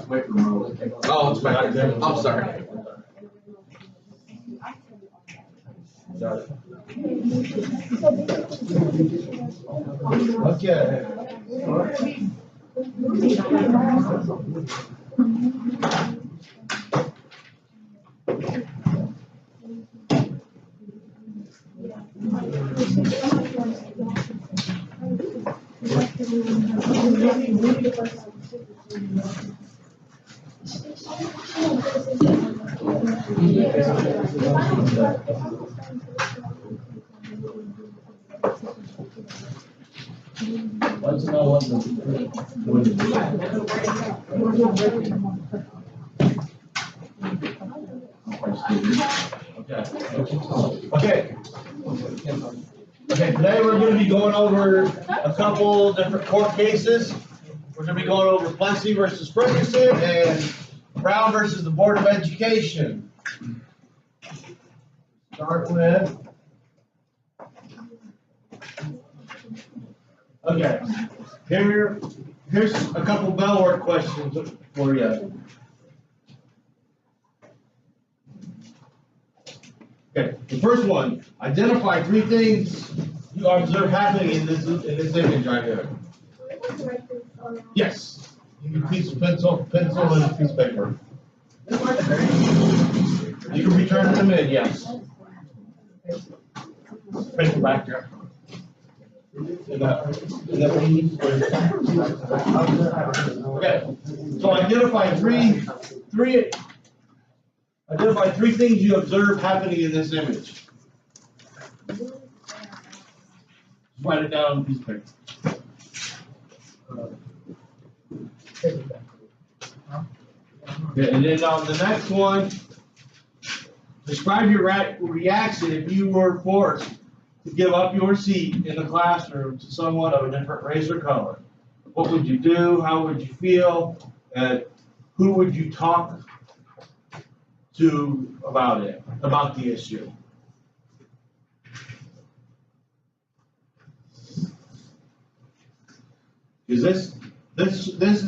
away from Mo. Oh, it's back there. I'm sorry. Got it. Once in a while, Okay. Okay, today we're going to be going over a couple different court cases. We're going to be going over Plessy versus Ferguson and Brown versus the Board of Education. Start with. Okay, here's a couple bell work questions for you. Okay, the first one, identify 3 things you observe happening in this image right here. Yes, you need a piece of pencil and a piece of paper. You can be turning them in, yes. Paper back there. Okay, so identify three things you observe happening in this image. Just write it down on a piece of paper. Okay, and then on the next one, describe your reaction if you were forced to give up your seat in the classroom to someone of a different race or color. What would you do? How would you feel? And who would you talk to about the issue? Because this is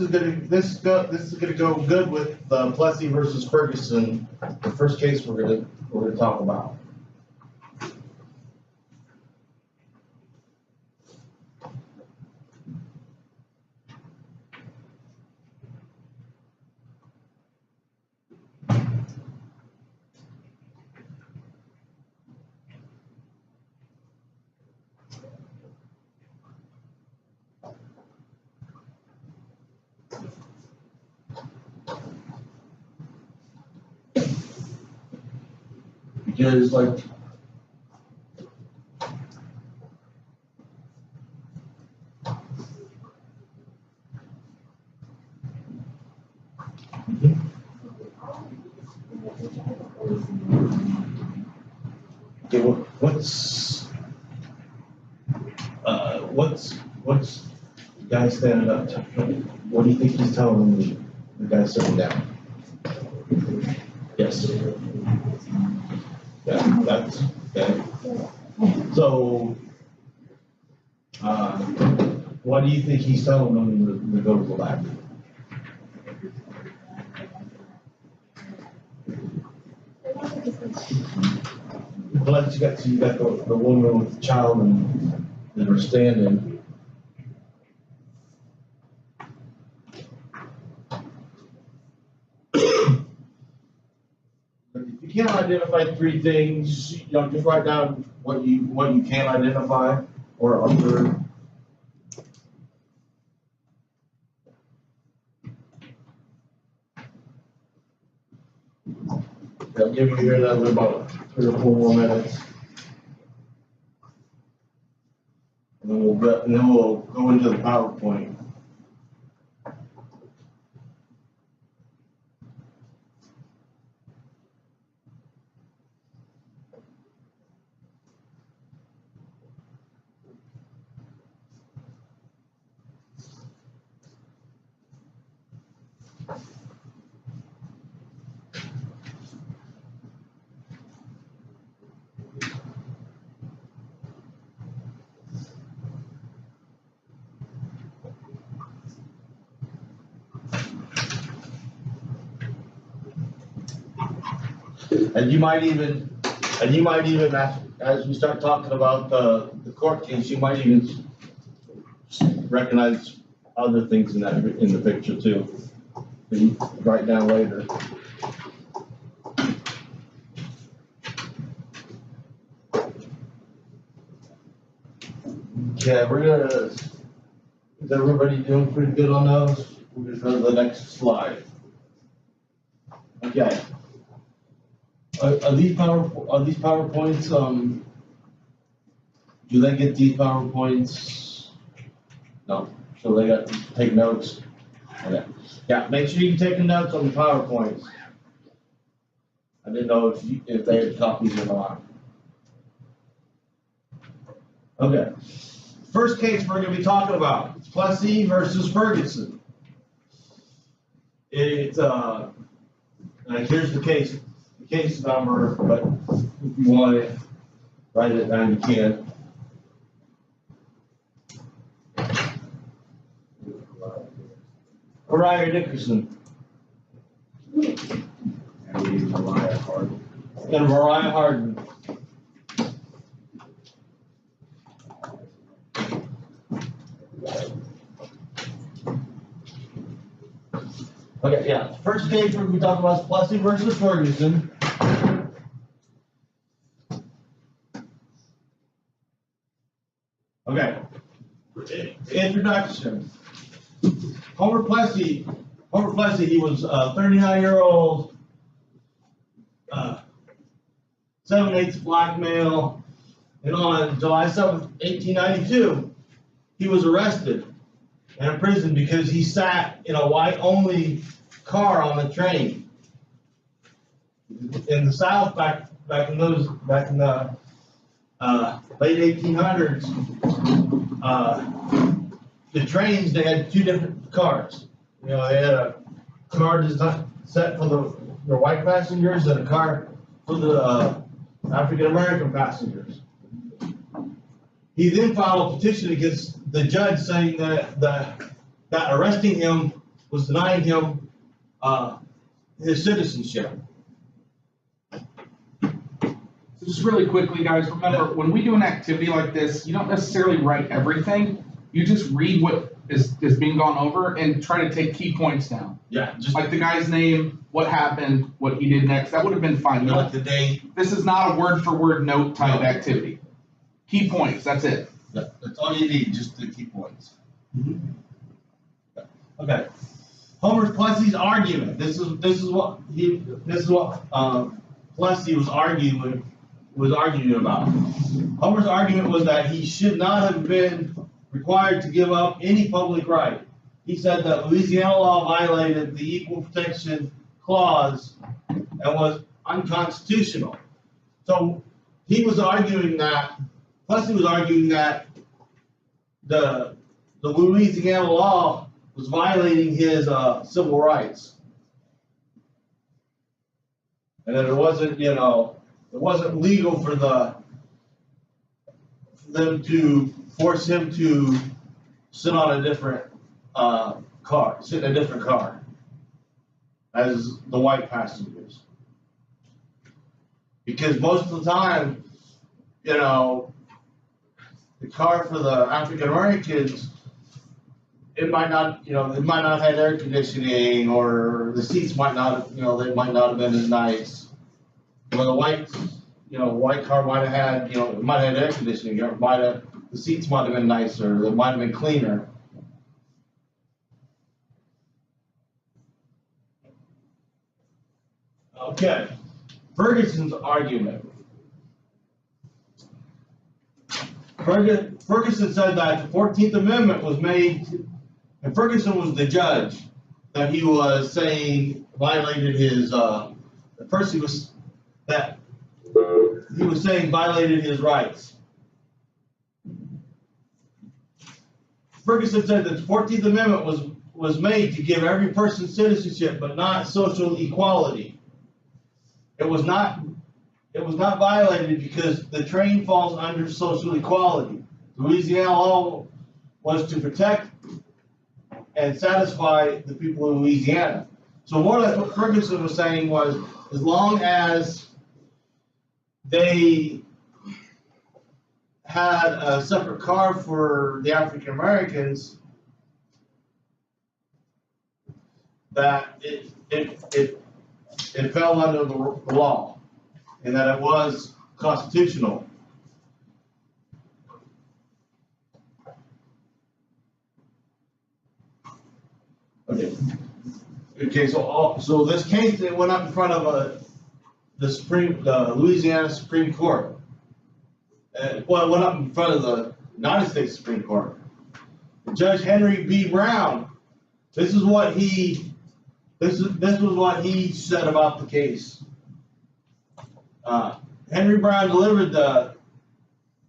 gonna go good with Plessy versus Ferguson, the first case we're gonna talk about. Because like okay, what's the guy standing up to? What do you think he's telling the guy sitting down? Yes. Yeah, that's okay. So, what do you think he's telling them to go to the lab? But you got the woman with the child and they're standing. If you can't identify 3 things, just write down what you can identify or observe. I'll give you here another about 3 or 4 more minutes. And then we'll go into the PowerPoint. And you might even, as we start talking about the court case, you might even recognize other things in the picture too, that you write down later. Okay, is everybody doing pretty good on those? We're gonna go to the next slide. Okay. Are these PowerPoints, do they get these PowerPoints? No, so they got, take notes? Okay. Yeah, make sure you're taking notes on the PowerPoints. I didn't know if they had copies or not. Okay. First case we're gonna be talking about, Plessy versus Ferguson. It's, here's the case number, but if you want to write it down, you can. Mariah Dickerson. And Mariah Harden. And Mariah Harden. Okay, yeah. First case we're going to be talking about is Plessy versus Ferguson. Okay. Introduction. Homer Plessy, he was a 39-year-old, 7/8 black male, and on July 7th, 1892, he was arrested and imprisoned because he sat in a white-only car on the train. In the South, back in the late 1800s, the trains, they had two different cars. You know, they had a car designed set for the white passengers and a car for the African American passengers. He then filed a petition against the judge saying that arresting him was denying him his citizenship. Just really quickly, guys, remember, when we do an activity like this, you don't necessarily write everything. You just read what is being gone over and try to take key points down. Yeah, just like the guy's name, what happened, what he did next. That would have been fine. like the date. This is not a word-for-word note type activity. Key points, that's it. Yeah, that's all you need, just the key points. Mm-hmm. Okay. Homer Plessy's argument. This is what Plessy was arguing about. Homer's argument was that he should not have been required to give up any public right. He said that Louisiana law violated the Equal Protection Clause and was unconstitutional. So he was arguing that, Plessy was arguing that the Louisiana law was violating his civil rights. And that it wasn't, it wasn't legal for them to force him to sit on a different sit in a different car as the white passengers. Because most of the time, the car for the African Americans, it might not have air conditioning, or the seats might not, they might not have been as nice. Well, the white car might have had, it might have had air conditioning, the seats might have been nicer, they might have been cleaner. Okay, Ferguson's argument. Ferguson said that the 14th Amendment was made, and Ferguson was the judge, that he was saying violated his, violated his rights. Ferguson said that the 14th Amendment was made to give every person citizenship, but not social equality. It was not violated because the train falls under social equality. Louisiana law was to protect and satisfy the people of Louisiana. So more or less what Ferguson was saying was, as long as they had a separate car for the African Americans, that it fell under the law, and that it was constitutional. Okay, so this case, it went up in front of the Louisiana Supreme Court. Well, it went up in front of the United States Supreme Court. Judge Henry B. Brown, this was what he said about the case. Henry Brown delivered the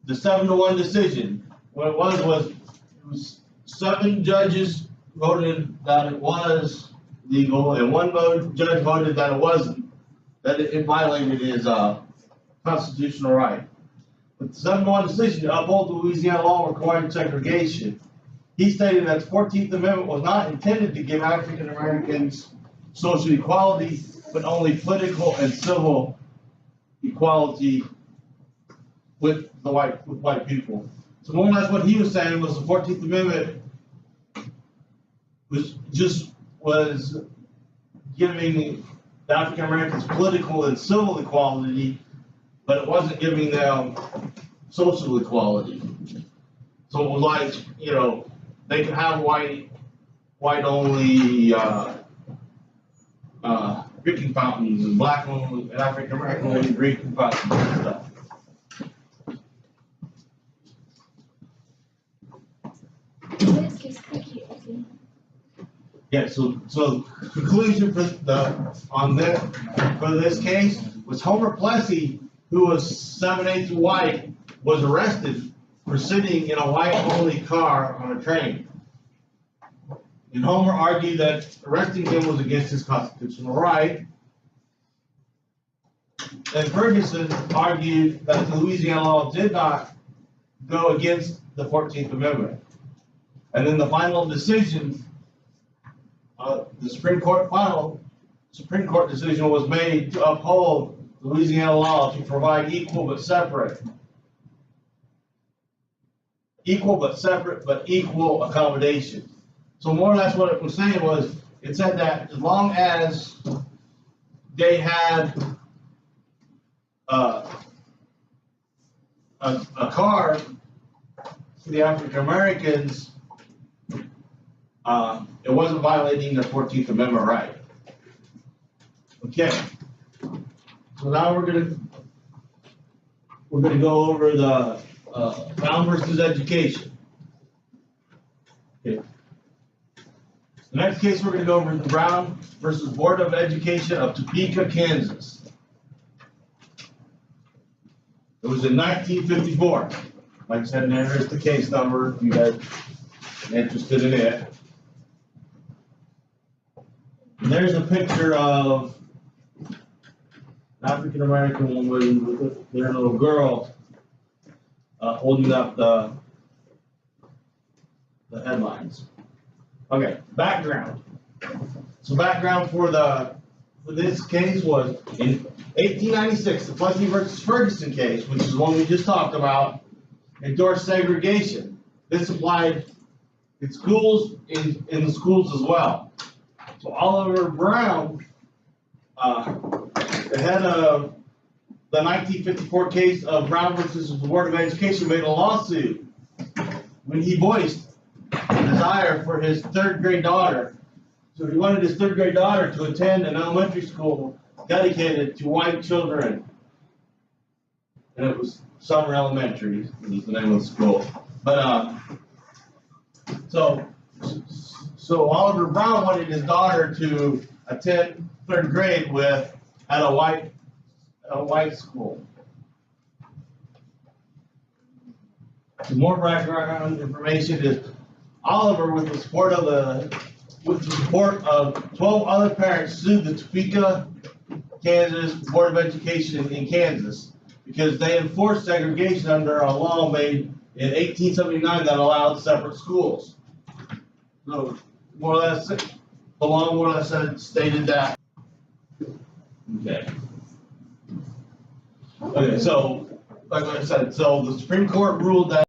7-1 decision. What it was 7 judges voted that it was legal, and 1 judge voted that it wasn't, that it violated his constitutional right. But the 7-1 decision to uphold the Louisiana law requiring segregation, he stated that the 14th Amendment was not intended to give African Americans social equality, but only political and civil equality with white people. So more or less what he was saying was the 14th Amendment was giving the African Americans political and civil equality, but it wasn't giving them social equality. So it was like, they could have white only drinking fountains, and black only, and African American only drinking fountains and stuff. Yeah, so conclusion for this case was Homer Plessy, who was 7/8 white, was arrested for sitting in a white-only car on a train. And Homer argued that arresting him was against his constitutional right. And Ferguson argued that the Louisiana law did not go against the 14th Amendment. And then the final decision, the Supreme Court decision was made to uphold the Louisiana law to provide equal but separate but equal accommodation. So more or less what it was saying was, it said that as long as they had a car for the African Americans, it wasn't violating the 14th Amendment right. Okay. So now we're gonna go over the Brown versus education. Okay. The next case we're gonna go over is the Brown versus Board of Education of Topeka, Kansas. It was in 1954. Like I said, there is the case number if you guys are interested in it. And there's a picture of an African American woman with their little girl holding up the headlines. Okay, background. So background for this case was in 1896, the Plessy versus Ferguson case, which is the one we just talked about, endorsed segregation. This applied in schools, in the schools as well. So Oliver Brown, the head of the 1954 case of Brown versus the Board of Education, made a lawsuit when he voiced a desire for his 3rd grade daughter. So he wanted his 3rd grade daughter to attend an elementary school dedicated to white children. And it was Summer Elementary, was the name of the school. But so Oliver Brown wanted his daughter to attend 3rd grade at a white school. Some more background information is Oliver, with the support of 12 other parents, sued the Topeka, Kansas Board of Education in Kansas because they enforced segregation under a law made in 1879 that allowed separate schools. So more or less, along what I said, stated that. Okay. Okay, so, like I said, so the Supreme Court ruled that